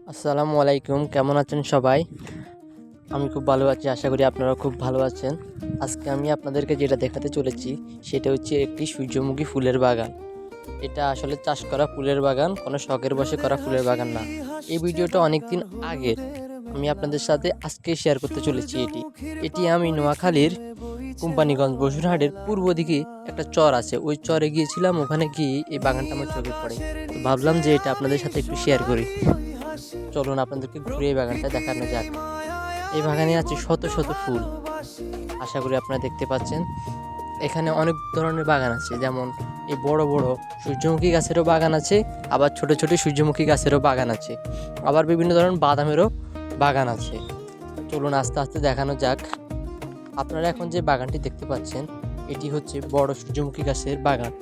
আসসালামু আলাইকুম, কেমন আছেন সবাই? আমি খুব ভালো আছি, আশা করি আপনারাও খুব ভালো আছেন। আজকে আমি আপনাদেরকে যেটা দেখাতে চলেছি সেটা হচ্ছে একটি সূর্যমুখী ফুলের বাগান। এটা আসলে চাষ করা ফুলের বাগান, কোনো শখের বশে করা ফুলের বাগান না। এই ভিডিওটা অনেক দিন আগের, আমি আপনাদের সাথে আজকে শেয়ার করতে চলেছি। এটি আমি নোয়াখালীর কোম্পানিগঞ্জ বসুরহাটের পূর্ব দিকে একটা চর আছে, ওই চরে গিয়েছিলাম। ওখানে গিয়ে এই বাগানটা আমার চোখে পড়ে, তো ভাবলাম যে এটা আপনাদের সাথে একটু শেয়ার করি। চলুন আপনাদেরকে ঘুরে এই বাগানটা দেখানো যাক। এই বাগানে আছে শত শত ফুল, আশা করি আপনারা দেখতে পাচ্ছেন। এখানে অনেক ধরনের বাগান আছে, যেমন এই বড় বড় সূর্যমুখী গাছেরও বাগান আছে, আবার ছোট ছোট সূর্যমুখী গাছেরও বাগান আছে, আবার বিভিন্ন ধরনের বাদামেরও বাগান আছে। চলুন আস্তে আস্তে দেখানো যাক। আপনারা এখন যে বাগানটি দেখতে পাচ্ছেন এটি হচ্ছে বড় সূর্যমুখী গাছের বাগান।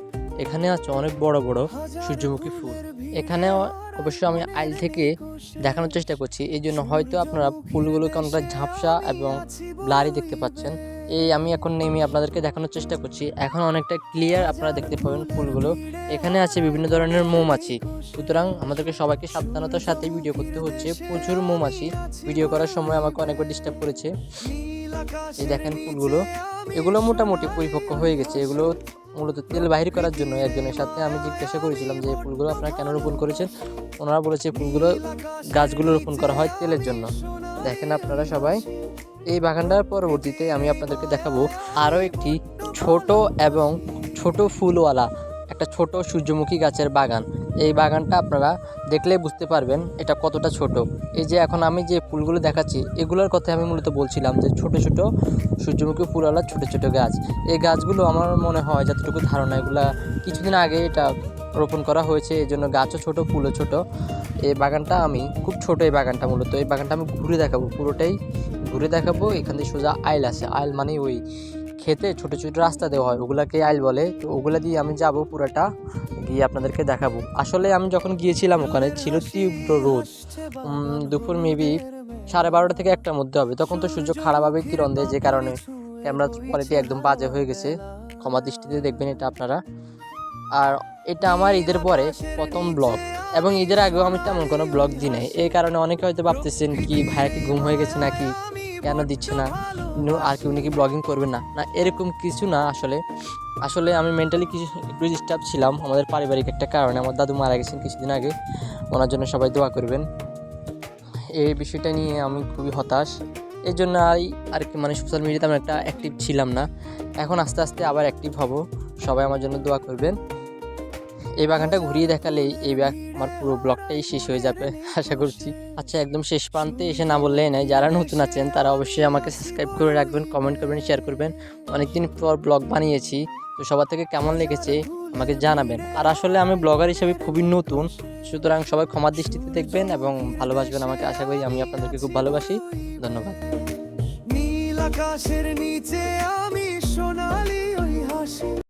এখানে আছে অনেক বড় বড় সূর্যমুখী ফুল। এখানে অবশ্য আমি আইল থেকে দেখানোর চেষ্টা করছি, এই জন্য হয়তো আপনারা ফুলগুলোকে অনেকটা ঝাপসা এবং ব্লারি দেখতে পাচ্ছেন। আমি এখন নেমে আপনাদেরকে দেখানোর চেষ্টা করছি, এখন অনেকটা ক্লিয়ার আপনারা দেখতে পাবেন ফুলগুলো। এখানে আছে বিভিন্ন ধরনের মৌমাছি, সুতরাং আমাদেরকে সবাইকে সাবধানতার সাথে ভিডিও করতে হচ্ছে। প্রচুর মৌমাছি ভিডিও করার সময় আমাকে অনেকবার ডিস্টার্ব করেছে। এই দেখেন ফুলগুলো, এগুলো মোটামুটি পরিপক্ক হয়ে গেছে। এগুলো মূলত তেল বাহির করার জন্য। একজনের সাথে আমি জিজ্ঞাসা করেছিলাম যে ফুলগুলো আপনারা কেন রোপণ করেছেন, ওনারা বলেছে ফুলগুলো গাছগুলো রোপণ করা হয় তেলের জন্য। দেখেন আপনারা সবাই, এই বাগানটার পরবর্তীতে আমি আপনাদেরকে দেখাবো আরও একটি ছোট এবং ছোট ফুলওয়ালা একটা ছোট সূর্যমুখী গাছের বাগান। এই বাগানটা আপনারা দেখলে বুঝতে পারবেন এটা কতটা ছোট। এই যে এখন আমি যে ফুলগুলো দেখাচ্ছি এগুলোর কথা আমি মূলত বলছিলাম, যে ছোট ছোট সূর্যমুখী ফুলওয়ালা ছোট ছোট গাছ। এই গাছগুলো আমার মনে হয় যতটুকু ধারণা, এগুলা কিছুদিন আগে এটা রোপণ করা হয়েছে, এই জন্য গাছও ছোট ফুলও ছোট। এই বাগানটা আমি খুব ছোট, এই বাগানটা মূলত এই বাগানটা আমি ঘুরে দেখাবো, পুরোটাই ঘুরে দেখাবো। এখান থেকে সোজা আইল আছে, আইল মানে ওই খেতে ছোট ছোট রাস্তা দেওয়া হয়, ওগুলাকে আইল বলে। তো ওগুলা দিয়ে আমি যাব, পুরোটা গিয়ে আপনাদেরকে দেখাবো। আসলে আমি যখন গিয়েছিলাম ওখানে ছিল তীব্র রোদ, দুপুর মেবি 12:30 থেকে 1টার মধ্যে হবে। তখন তো সূর্য খারাপভাবে কিরণ দেয়, যে কারণে ক্যামেরা কোয়ালিটি একদম বাজে হয়ে গেছে, ক্ষমা দৃষ্টিতে দেখবেন এটা আপনারা। আর এটা আমার ঈদের পরে প্রথম ব্লগ, এবং ঈদের আগেও আমি তেমন কোনো ব্লগ দিই নাই। এই কারণে অনেকে হয়তো ভাবতেছেন কি ভাইয়া কি ঘুম হয়ে গেছে নাকি, কেন দিচ্ছে না, আর কি উনি কি ব্লগিং করবেন না। না, এরকম কিছু না। আসলে আমি মেন্টালি কিছু একটু ডিস্টার্ব ছিলাম, আমাদের পারিবারিক একটা কারণে। আমার দাদু মারা গেছেন কিছুদিন আগে, ওনার জন্য সবাই দোয়া করবেন। এই বিষয়টা নিয়ে আমি খুবই হতাশ, এই জন্য আর কি মানে সোশ্যাল মিডিয়াতে আমি একটা অ্যাক্টিভ ছিলাম না। এখন আস্তে আস্তে আবার অ্যাক্টিভ হব, সবাই আমার জন্য দোয়া করবেন। এই বাগানটা ঘুরিয়ে দেখালেই আমার পুরো ব্লগটাই শেষ হয়ে যাবে আশা করছি। আচ্ছা, একদম শেষ প্রান্তে এসে না বললেই নাই, যারা নতুন আছেন তারা অবশ্যই আমাকে সাবস্ক্রাইব করে রাখবেন, কমেন্ট করবেন, শেয়ার করবেন। অনেকদিন পর ব্লগ বানিয়েছি, তো সবার থেকে কেমন লেগেছে আমাকে জানাবেন। আর আসলে আমি ব্লগার হিসেবে খুবই নতুন, সুতরাং সবাই ক্ষমার দৃষ্টিতে দেখবেন এবং ভালোবাসবেন আমাকে। আশা করি আমি আপনাদেরকে খুব ভালোবাসি। ধন্যবাদ। নীল আকাশের নিচে আমি সোনালি ওই হাসি।